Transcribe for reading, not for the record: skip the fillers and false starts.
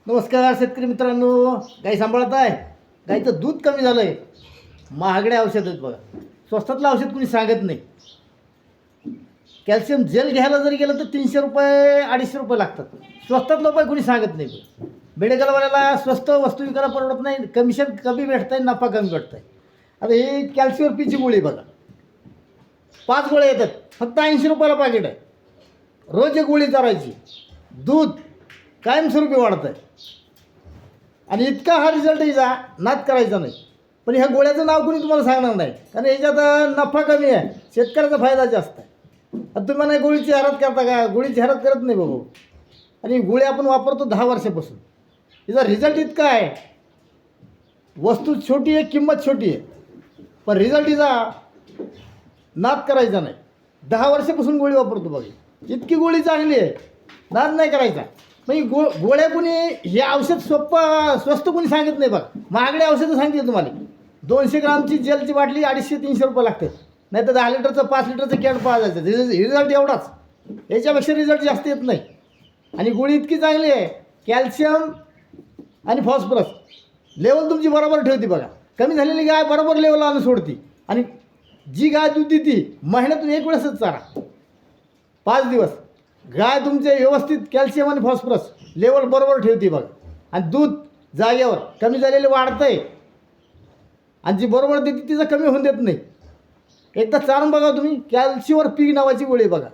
नमस्कार शेतकरी मित्रांनो. गाई सांभाळत आहे. गाईचं दूध कमी झालं आहे. महागडे औषध आहेत बघा. स्वस्तातलं औषध कुणी सांगत नाही. कॅल्शियम जेल घ्यायला जरी गेलं तर 300 रुपये 250 रुपये लागतात. स्वस्तातलं उपाय कुणी सांगत नाही. मेडिकलवाल्याला स्वस्त वस्तू विकायला परवडत नाही. कमिशन कमी भेटत आहे, नफा कमी भेटत आहे. आता ही कॅल्शियम पीची गोळी बघा, 5 गोळ्या येतात, फक्त 80 रुपयाला पाकिट आहे. रोज एक गोळी चारायची. दूध कायमस्वरूपी वाढत आहे आणि इतका हा रिझल्ट याचा नाद करायचा नाही. पण ह्या गोळ्याचं नाव कोणी तुम्हाला सांगणार नाही, कारण याच्यात नफा कमी आहे, शेतकऱ्याचा फायदा जास्त आहे. आता तुम्ही मला गोळीची हरत करता का? गोळीची हरत करत नाही बाबू. आणि गोळी आपण वापरतो 10 वर्षापासून. याचा रिझल्ट इतका आहे. वस्तू छोटी आहे, किंमत छोटी आहे, पण रिझल्ट हिचा नाद करायचा नाही. 10 वर्षापासून गोळी वापरतो बघा. इतकी गोळी चांगली आहे, नाद नाही करायचा. मग गोळ्या कोणी हे औषध स्वस्त कोणी सांगत नाही बघा. महागडे औषधं सांगितले तुम्हाला. 200 ग्रामची जेलची बाटली 250-300 रुपये लागते. नाही तर 10 लिटरचं 5 लिटरचं कॅन पाहायचं. रिझल्ट एवढाच, याच्यापेक्षा रिझल्ट जास्त येत नाही. आणि गोळी इतकी चांगली आहे, कॅल्शियम आणि फॉस्फरस लेवल तुमची बरोबर ठेवते बघा. कमी झालेली गाय बरोबर लेवल आणून सोडती. आणि जी गाय दूध देते महिन्यातून एक वेळेसच चारा, 5 दिवस गाय तुमचे व्यवस्थित कॅल्शियम आणि फॉस्फरस लेवल बरोबर ठेवते बघा. आणि दूध जागेवर कमी झालेलं वाढतं आहे. आणि जी बरोबर देते तिचं कमी होऊन देत नाही. एकदा चारून बघा तुम्ही. कॅल्शिवर पी नावाची गोळी बघा.